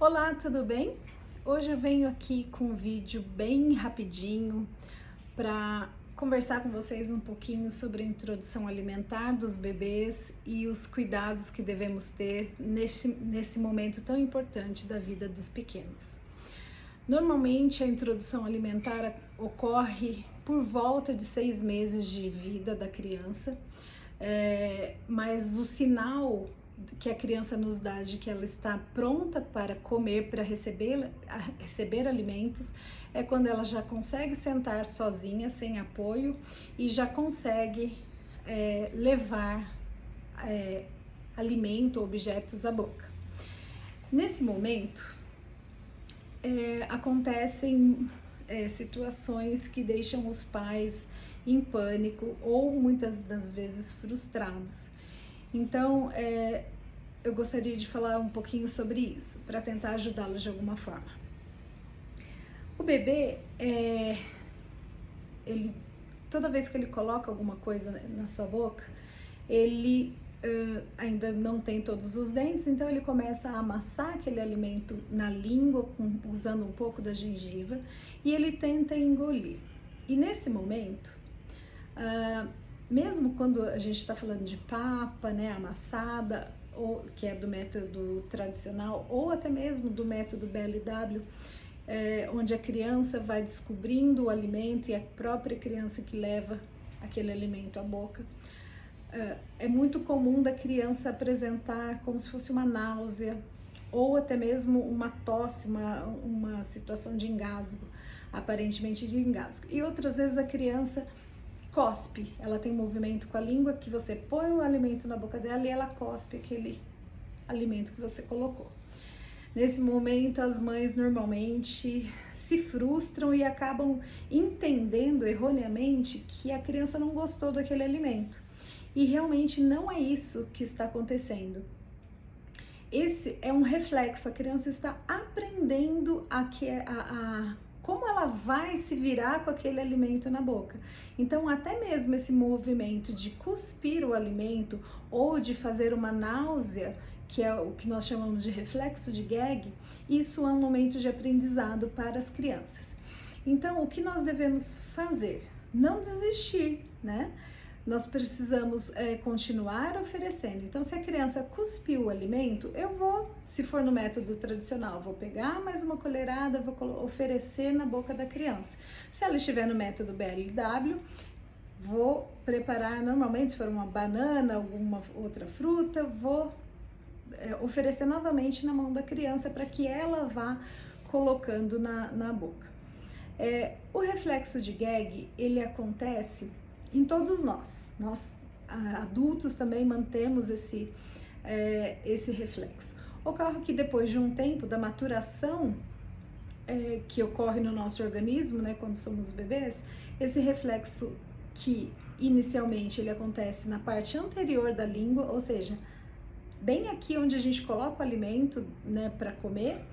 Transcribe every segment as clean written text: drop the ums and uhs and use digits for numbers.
Olá, tudo bem? Hoje eu venho aqui com um vídeo bem rapidinho para conversar com vocês um pouquinho sobre a introdução alimentar dos bebês e os cuidados que devemos ter nesse momento tão importante da vida dos pequenos. Normalmente a introdução alimentar ocorre por volta de 6 meses de vida da criança, mas o sinal que a criança nos dá de que ela está pronta para comer, para receber alimentos, é quando ela já consegue sentar sozinha, sem apoio, e já consegue levar alimento, objetos à boca. Nesse momento, acontecem situações que deixam os pais em pânico ou muitas das vezes frustrados. Então, eu gostaria de falar um pouquinho sobre isso, para tentar ajudá-lo de alguma forma. O bebê, toda vez que ele coloca alguma coisa na sua boca, ele ainda não tem todos os dentes, então ele começa a amassar aquele alimento na língua, usando um pouco da gengiva, e ele tenta engolir. E nesse momento, mesmo quando a gente está falando de papa, né, amassada, ou que é do método tradicional, ou até mesmo do método BLW, onde a criança vai descobrindo o alimento e a própria criança que leva aquele alimento à boca, é muito comum da criança apresentar como se fosse uma náusea, ou até mesmo uma tosse, uma situação de engasgo, aparentemente de engasgo. E outras vezes a criança cospe, ela tem movimento com a língua, que você põe o alimento na boca dela e ela cospe aquele alimento que você colocou. Nesse momento, as mães normalmente se frustram e acabam entendendo erroneamente que a criança não gostou daquele alimento. E realmente não é isso que está acontecendo. Esse é um reflexo, a criança está aprendendo como ela vai se virar com aquele alimento na boca. Então, até mesmo esse movimento de cuspir o alimento ou de fazer uma náusea, que é o que nós chamamos de reflexo de gag, isso é um momento de aprendizado para as crianças. Então, o que nós devemos fazer? Não desistir, né? Nós precisamos continuar oferecendo. Então, se a criança cuspiu o alimento, eu vou, se for no método tradicional, vou pegar mais uma colherada, vou oferecer na boca da criança. Se ela estiver no método BLW, vou preparar normalmente, se for uma banana, alguma outra fruta, vou oferecer novamente na mão da criança para que ela vá colocando na boca. O reflexo de gag, ele acontece em todos nós adultos também mantemos esse reflexo. Ocorre que depois de um tempo da maturação que ocorre no nosso organismo, né, quando somos bebês, esse reflexo que inicialmente ele acontece na parte anterior da língua, ou seja, bem aqui onde a gente coloca o alimento, né, para comer,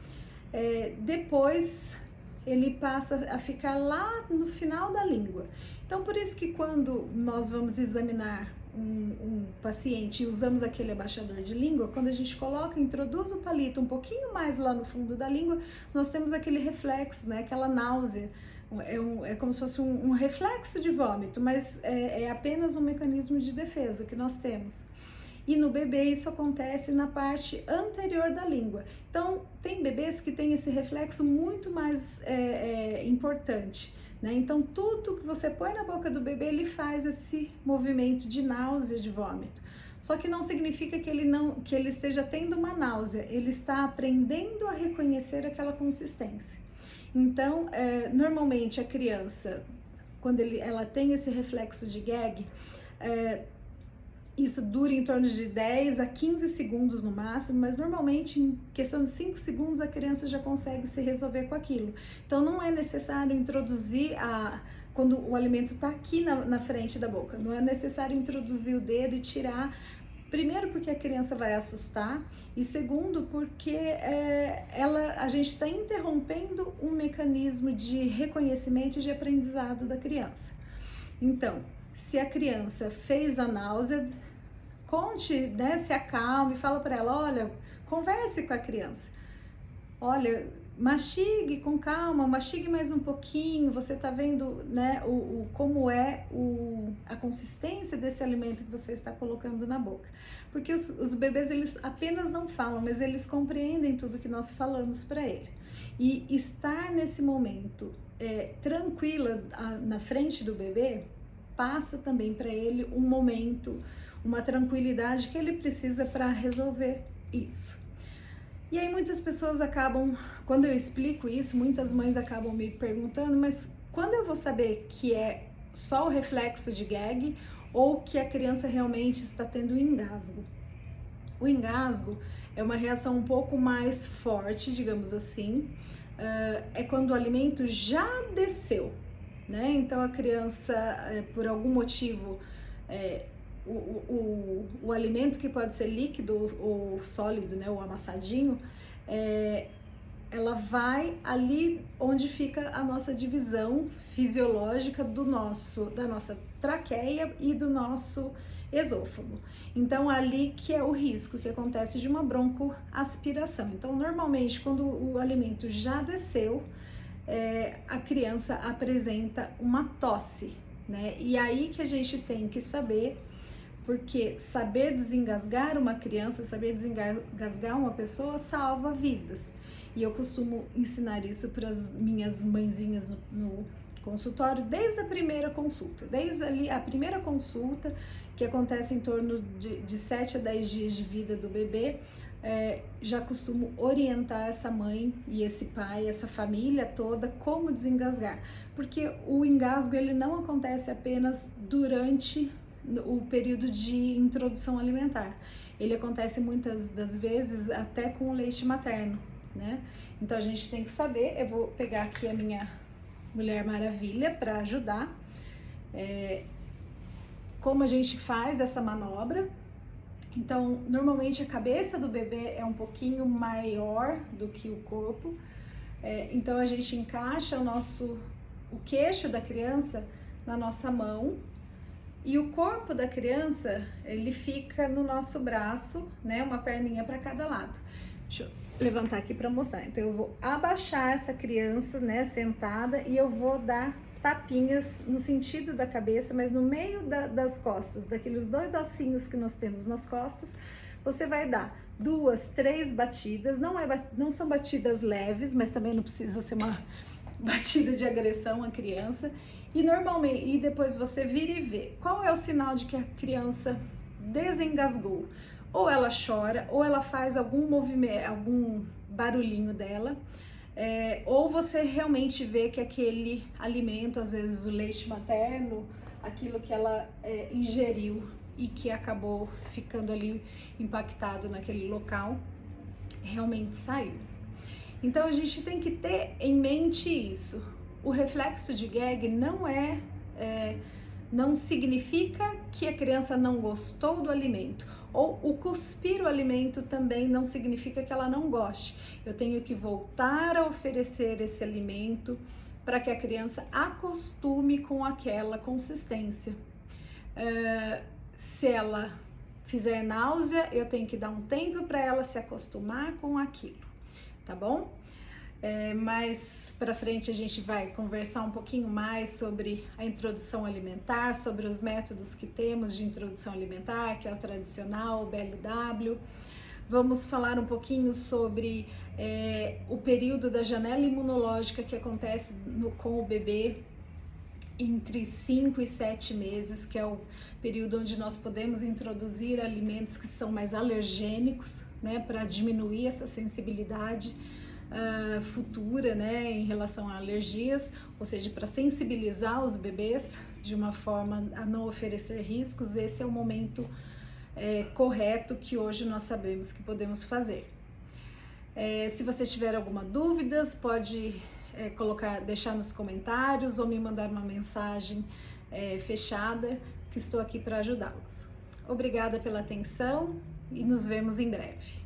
depois ele passa a ficar lá no final da língua. Então, por isso que quando nós vamos examinar um paciente e usamos aquele abaixador de língua, quando a gente introduz o palito um pouquinho mais lá no fundo da língua, nós temos aquele reflexo, né, aquela náusea. É como se fosse um reflexo de vômito, mas é apenas um mecanismo de defesa que nós temos. E no bebê isso acontece na parte anterior da língua. Então, tem bebês que têm esse reflexo muito mais importante, né? Então, tudo que você põe na boca do bebê, ele faz esse movimento de náusea, de vômito. Só que não significa que ele esteja tendo uma náusea, ele está aprendendo a reconhecer aquela consistência. Então, normalmente a criança, quando ela tem esse reflexo de gag, isso dura em torno de 10 a 15 segundos no máximo, mas normalmente em questão de 5 segundos a criança já consegue se resolver com aquilo. Então não é necessário introduzir quando o alimento está aqui na frente da boca, não é necessário introduzir o dedo e tirar. Primeiro porque a criança vai assustar e segundo porque a gente está interrompendo um mecanismo de reconhecimento e de aprendizado da criança. Então, se a criança fez a náusea, conte, né, se acalme, fala para ela, olha, converse com a criança. olha, mastigue com calma, mastigue mais um pouquinho, você tá vendo, né, como é a consistência desse alimento que você está colocando na boca. Porque os bebês, eles apenas não falam, mas eles compreendem tudo que nós falamos para ele. E estar nesse momento tranquila na frente do bebê, passa também para ele um momento, uma tranquilidade que ele precisa para resolver isso. E aí muitas pessoas acabam, quando eu explico isso, muitas mães acabam me perguntando, mas quando eu vou saber que é só o reflexo de gag ou que a criança realmente está tendo engasgo? O engasgo é uma reação um pouco mais forte, digamos assim, é quando o alimento já desceu, né? Então a criança, por algum motivo, o alimento que pode ser líquido ou sólido, né, ou amassadinho, ela vai ali onde fica a nossa divisão fisiológica da nossa traqueia e do nosso esôfago. Então ali que é o risco que acontece de uma broncoaspiração. Então normalmente quando o alimento já desceu, a criança apresenta uma tosse, né? E aí que a gente tem que saber, porque saber desengasgar uma criança, saber desengasgar uma pessoa salva vidas. E eu costumo ensinar isso para as minhas mãezinhas no consultório desde a primeira consulta. Desde ali a primeira consulta, que acontece em torno de 7 a 10 dias de vida do bebê, já costumo orientar essa mãe e esse pai, essa família toda, como desengasgar. Porque o engasgo ele não acontece apenas durante o período de introdução alimentar. Ele acontece muitas das vezes até com o leite materno, né? Então a gente tem que saber, eu vou pegar aqui a minha Mulher Maravilha para ajudar, como a gente faz essa manobra. Então, normalmente a cabeça do bebê é um pouquinho maior do que o corpo, então a gente encaixa o queixo da criança na nossa mão, e o corpo da criança, ele fica no nosso braço, né? Uma perninha para cada lado. Deixa eu levantar aqui para mostrar. Então eu vou abaixar essa criança, né, sentada, e eu vou dar tapinhas no sentido da cabeça, mas no meio das costas, daqueles 2 ossinhos que nós temos nas costas, você vai dar 2, 3 batidas, não são batidas leves, mas também não precisa ser uma batida de agressão à criança. E normalmente, e depois você vira e vê qual é o sinal de que a criança desengasgou. Ou ela chora, ou ela faz algum movimento, algum barulhinho dela, ou você realmente vê que aquele alimento, às vezes o leite materno, aquilo que ela ingeriu e que acabou ficando ali impactado naquele local, realmente saiu. Então a gente tem que ter em mente isso. O reflexo de gag não significa que a criança não gostou do alimento, ou o cuspir o alimento também não significa que ela não goste. Eu tenho que voltar a oferecer esse alimento para que a criança acostume com aquela consistência. Se ela fizer náusea, eu tenho que dar um tempo para ela se acostumar com aquilo, tá bom? Mais para frente a gente vai conversar um pouquinho mais sobre a introdução alimentar, sobre os métodos que temos de introdução alimentar, que é o tradicional, o BLW. Vamos falar um pouquinho sobre o período da janela imunológica que acontece com o bebê entre 5 e 7 meses, que é o período onde nós podemos introduzir alimentos que são mais alergênicos, né, para diminuir essa sensibilidade futura, né, em relação a alergias, ou seja, para sensibilizar os bebês de uma forma a não oferecer riscos. Esse é o momento correto que hoje nós sabemos que podemos fazer. Se você tiver alguma dúvida, pode deixar nos comentários ou me mandar uma mensagem fechada, que estou aqui para ajudá-los. Obrigada pela atenção e nos vemos em breve.